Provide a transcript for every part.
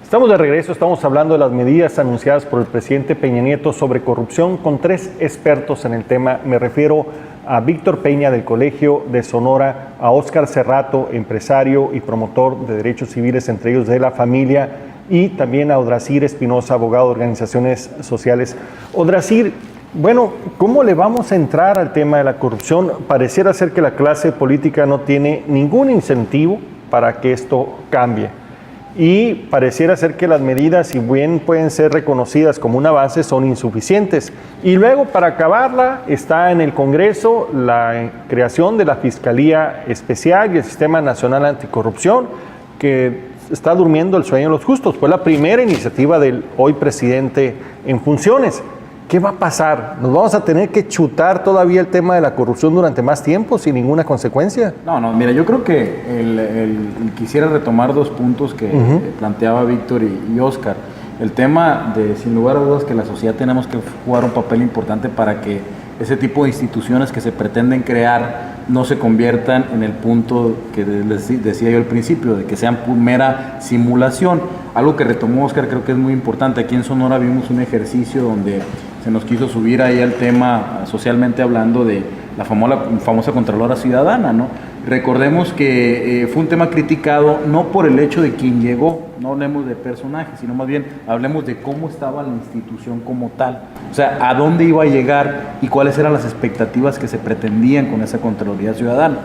Estamos de regreso, estamos hablando de las medidas anunciadas por el presidente Peña Nieto sobre corrupción con 3 expertos en el tema. Me refiero a Víctor Peña del Colegio de Sonora, a Óscar Cerrato, empresario y promotor de derechos civiles, entre ellos de la familia, y también a Odrasir Espinosa, abogado de organizaciones sociales. Odrasir, bueno, ¿cómo le vamos a entrar al tema de la corrupción? Pareciera ser que la clase política no tiene ningún incentivo para que esto cambie. Y pareciera ser que las medidas, si bien pueden ser reconocidas como un avance, son insuficientes. Y luego, para acabarla, está en el Congreso la creación de la Fiscalía Especial y el Sistema Nacional Anticorrupción, que está durmiendo el sueño de los justos. Fue la primera iniciativa del hoy presidente en funciones. ¿Qué va a pasar? ¿Nos vamos a tener que chutar todavía el tema de la corrupción durante más tiempo sin ninguna consecuencia? No, mira, yo creo que quisiera retomar 2 puntos que planteaba Víctor y Óscar. El tema de, sin lugar a dudas, que la sociedad tenemos que jugar un papel importante para que ese tipo de instituciones que se pretenden crear no se conviertan en el punto que les decía yo al principio, de que sean mera simulación. Algo que retomó Óscar creo que es muy importante. Aquí en Sonora vimos un ejercicio donde se nos quiso subir ahí al tema, socialmente hablando, de la famosa Contralora Ciudadana, ¿no? Recordemos que fue un tema criticado no por el hecho de quién llegó, no hablemos de personajes, sino más bien hablemos de cómo estaba la institución como tal. O sea, a dónde iba a llegar y cuáles eran las expectativas que se pretendían con esa Contraloría Ciudadana.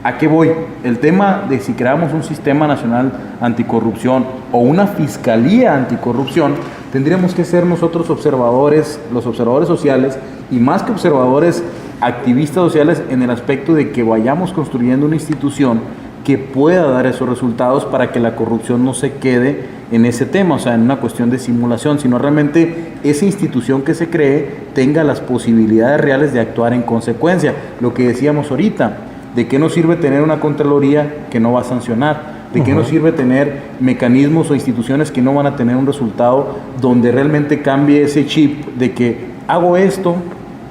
¿A qué voy? El tema de si creamos un sistema nacional anticorrupción o una fiscalía anticorrupción, tendríamos que ser nosotros observadores, los observadores sociales, y más que observadores, activistas sociales, en el aspecto de que vayamos construyendo una institución que pueda dar esos resultados para que la corrupción no se quede en ese tema, o sea, en una cuestión de simulación, sino realmente esa institución que se cree tenga las posibilidades reales de actuar en consecuencia. Lo que decíamos ahorita, ¿de qué nos sirve tener una Contraloría que no va a sancionar? ¿De qué nos sirve tener mecanismos o instituciones que no van a tener un resultado donde realmente cambie ese chip de que hago esto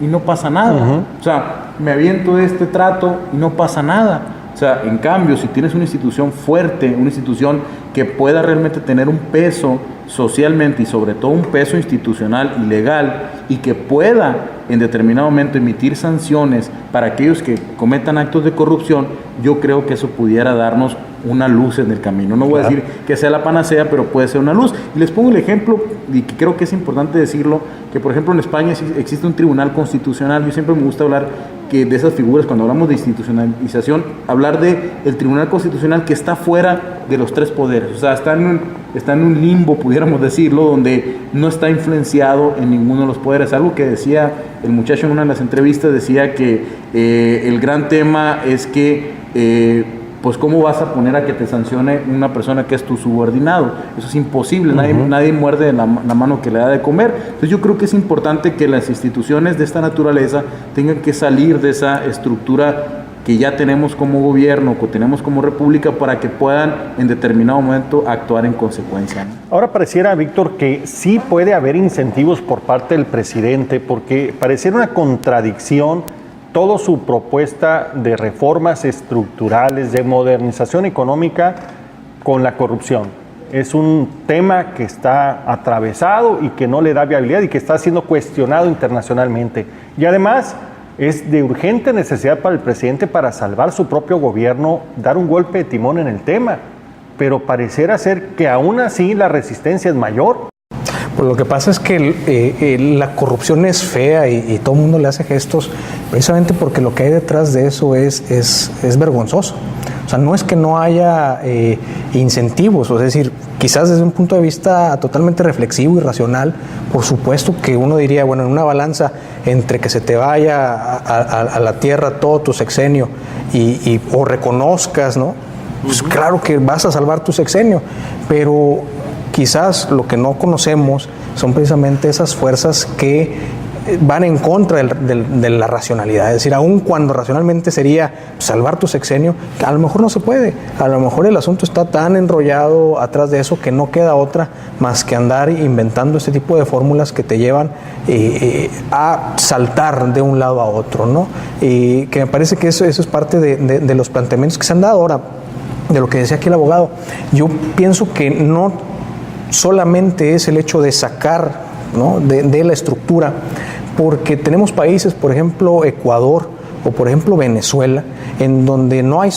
y no pasa nada? O sea, me aviento este trato y no pasa nada. O sea, en cambio, si tienes una institución fuerte, una institución que pueda realmente tener un peso socialmente y sobre todo un peso institucional y legal, y que pueda en determinado momento emitir sanciones para aquellos que cometan actos de corrupción, yo creo que eso pudiera darnos una luz en el camino. No voy a decir que sea la panacea, pero puede ser una luz. Y les pongo el ejemplo, y que creo que es importante decirlo, que por ejemplo en España existe un tribunal constitucional. Yo siempre me gusta hablar de esas figuras cuando hablamos de institucionalización, hablar del tribunal constitucional que está fuera de los 3 poderes. O sea, está en un limbo, pudiéramos decirlo, donde no está influenciado en ninguno de los poderes. Algo que decía el muchacho en una de las entrevistas, decía que el gran tema es que pues ¿cómo vas a poner a que te sancione una persona que es tu subordinado? Eso es imposible, nadie muerde la mano que le da de comer. Entonces yo creo que es importante que las instituciones de esta naturaleza tengan que salir de esa estructura que ya tenemos como gobierno, que tenemos como república, para que puedan en determinado momento actuar en consecuencia. Ahora pareciera, Víctor, que sí puede haber incentivos por parte del presidente, porque pareciera una contradicción toda su propuesta de reformas estructurales, de modernización económica con la corrupción. Es un tema que está atravesado y que no le da viabilidad y que está siendo cuestionado internacionalmente. Y además es de urgente necesidad para el presidente, para salvar su propio gobierno, dar un golpe de timón en el tema. Pero pareciera ser que aún así la resistencia es mayor. Pues lo que pasa es que la corrupción es fea y todo el mundo le hace gestos precisamente porque lo que hay detrás de eso es vergonzoso. O sea, no es que no haya incentivos, es decir, quizás desde un punto de vista totalmente reflexivo y racional, por supuesto que uno diría, bueno, en una balanza entre que se te vaya a la tierra todo tu sexenio o reconozcas, ¿no? Pues claro que vas a salvar tu sexenio, pero quizás lo que no conocemos son precisamente esas fuerzas que van en contra de la racionalidad. Es decir, aun cuando racionalmente sería salvar tu sexenio, a lo mejor no se puede. A lo mejor el asunto está tan enrollado atrás de eso que no queda otra más que andar inventando este tipo de fórmulas que te llevan a saltar de un lado a otro, ¿no? Que me parece que eso es parte de los planteamientos que se han dado. Ahora, de lo que decía aquí el abogado, yo pienso que no solamente es el hecho de sacar, ¿no?, de la estructura, porque tenemos países, por ejemplo, Ecuador o por ejemplo Venezuela, en donde no hay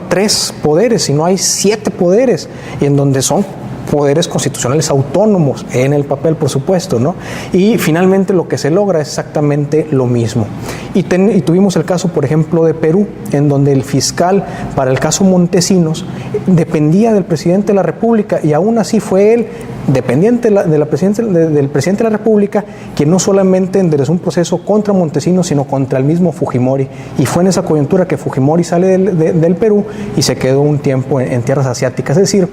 3 poderes, sino hay 7 poderes, y en donde son poderes constitucionales autónomos, en el papel, por supuesto, ¿no? Y finalmente lo que se logra es exactamente lo mismo. Y tuvimos el caso, por ejemplo, de Perú, en donde el fiscal para el caso Montesinos dependía del presidente de la República, y aún así fue él, dependiente del presidente de la República, quien no solamente enderezó un proceso contra Montesinos, sino contra el mismo Fujimori. Y fue en esa coyuntura que Fujimori sale del Perú y se quedó un tiempo en tierras asiáticas. Es decir,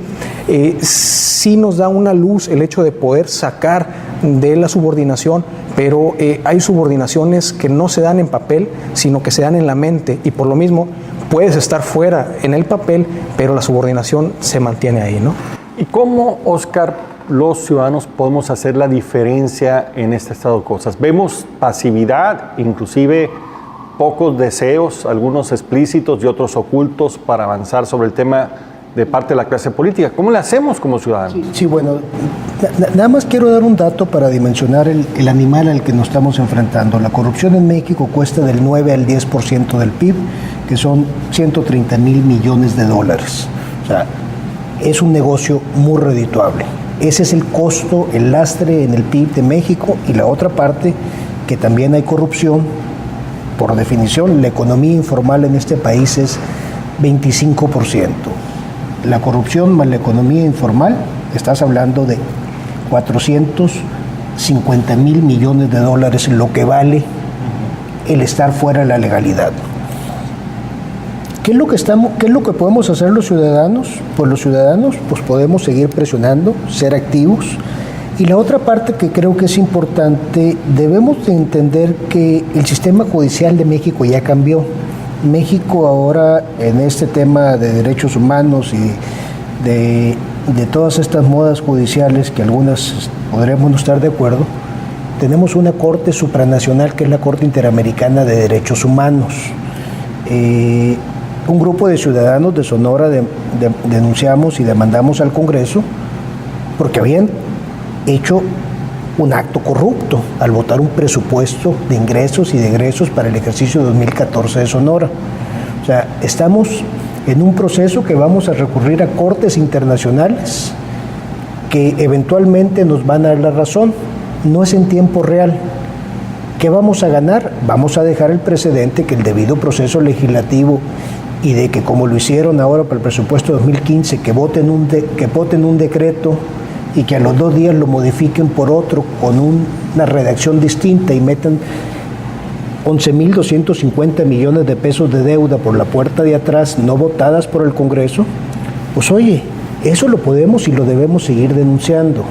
sí nos da una luz el hecho de poder sacar de la subordinación, pero hay subordinaciones que no se dan en papel, sino que se dan en la mente, y por lo mismo puedes estar fuera en el papel, pero la subordinación se mantiene ahí, ¿no? ¿Y cómo, Óscar, los ciudadanos podemos hacer la diferencia en este estado de cosas? Vemos pasividad, inclusive pocos deseos, algunos explícitos y otros ocultos, para avanzar sobre el tema de parte de la clase política. ¿Cómo le hacemos como ciudadanos? Sí, bueno, nada más quiero dar un dato para dimensionar el animal al que nos estamos enfrentando. La corrupción en México cuesta del 9 al 10% del PIB, que son 130 mil millones de dólares. O sea, es un negocio muy redituable. Ese es el costo, el lastre en el PIB de México. Y la otra parte, que también hay corrupción, por definición, la economía informal en este país es 25%. La corrupción más la economía informal, estás hablando de 450 mil millones de dólares, lo que vale el estar fuera de la legalidad. ¿Qué es lo que podemos hacer los ciudadanos? Pues los ciudadanos podemos seguir presionando, ser activos. Y la otra parte que creo que es importante, debemos de entender que el sistema judicial de México ya cambió. México ahora, en este tema de derechos humanos y de todas estas modas judiciales, que algunas podremos no estar de acuerdo, tenemos una corte supranacional que es la Corte Interamericana de Derechos Humanos. Un grupo de ciudadanos de Sonora denunciamos y demandamos al Congreso porque habían hecho un acto corrupto al votar un presupuesto de ingresos y de egresos para el ejercicio 2014 de Sonora. O sea, estamos en un proceso que vamos a recurrir a cortes internacionales que eventualmente nos van a dar la razón. No es en tiempo real. ¿Qué vamos a ganar? Vamos a dejar el precedente que el debido proceso legislativo, y de que, como lo hicieron ahora para el presupuesto 2015, que voten un decreto y que a los 2 días lo modifiquen por otro con una redacción distinta y metan 11.250 millones de pesos de deuda por la puerta de atrás, no votadas por el Congreso. Pues oye, eso lo podemos y lo debemos seguir denunciando.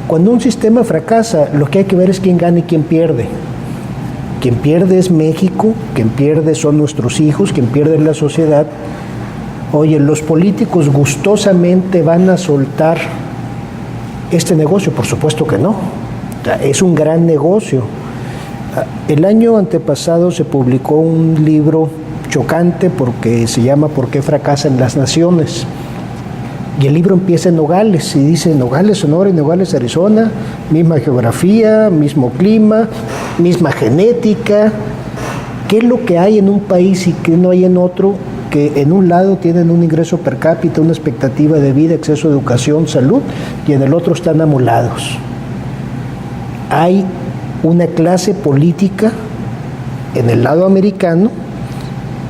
Cuando un sistema fracasa, lo que hay que ver es quién gana y quién pierde. Quien pierde es México, quien pierde son nuestros hijos, quien pierde es la sociedad. Oye, los políticos gustosamente van a soltar este negocio, por supuesto que no. O sea, es un gran negocio. El año antepasado se publicó un libro chocante porque se llama ¿Por qué fracasan las naciones? Y el libro empieza en Nogales y dice Nogales, Sonora y Nogales, Arizona, misma geografía, mismo clima, misma genética. ¿Qué es lo que hay en un país y qué no hay en otro? Que en un lado tienen un ingreso per cápita, una expectativa de vida, acceso a educación, salud, y en el otro están amolados. Hay una clase política en el lado americano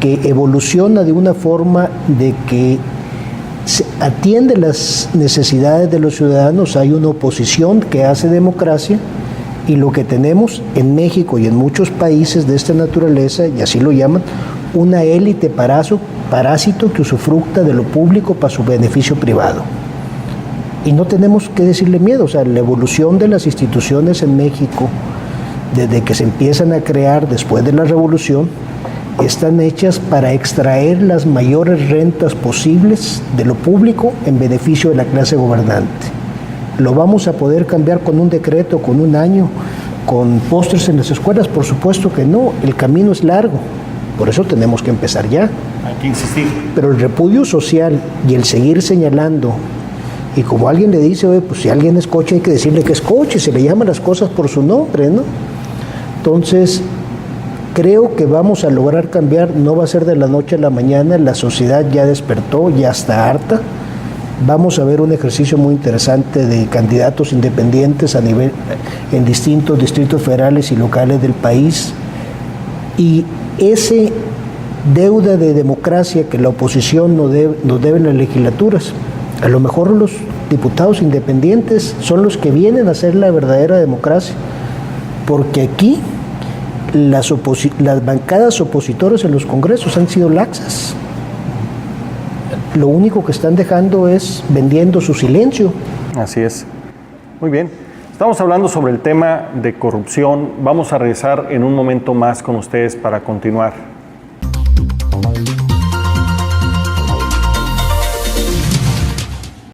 que evoluciona de una forma de que se atiende las necesidades de los ciudadanos. Hay una oposición que hace democracia, y lo que tenemos en México y en muchos países de esta naturaleza, y así lo llaman, una élite parásito que usufructa de lo público para su beneficio privado. Y no tenemos que decirle miedo, o sea, la evolución de las instituciones en México, desde que se empiezan a crear después de la revolución, están hechas para extraer las mayores rentas posibles de lo público en beneficio de la clase gobernante. ¿Lo vamos a poder cambiar con un decreto, con un año, con pósters en las escuelas? Por supuesto que no, el camino es largo, por eso tenemos que empezar ya. Hay que insistir. Pero el repudio social y el seguir señalando, y como alguien le dice, oye, pues si alguien es coche hay que decirle que es coche, se le llaman las cosas por su nombre, ¿no? Entonces, creo que vamos a lograr cambiar, no va a ser de la noche a la mañana, la sociedad ya despertó, ya está harta. Vamos a ver un ejercicio muy interesante de candidatos independientes en distintos distritos federales y locales del país. Y ese deuda de democracia que la oposición nos debe en las legislaturas, a lo mejor los diputados independientes son los que vienen a hacer la verdadera democracia, porque aquí las bancadas opositoras en los congresos han sido laxas. Lo único que están dejando es vendiendo su silencio. Así es. Muy bien. Estamos hablando sobre el tema de corrupción. Vamos a regresar en un momento más con ustedes para continuar.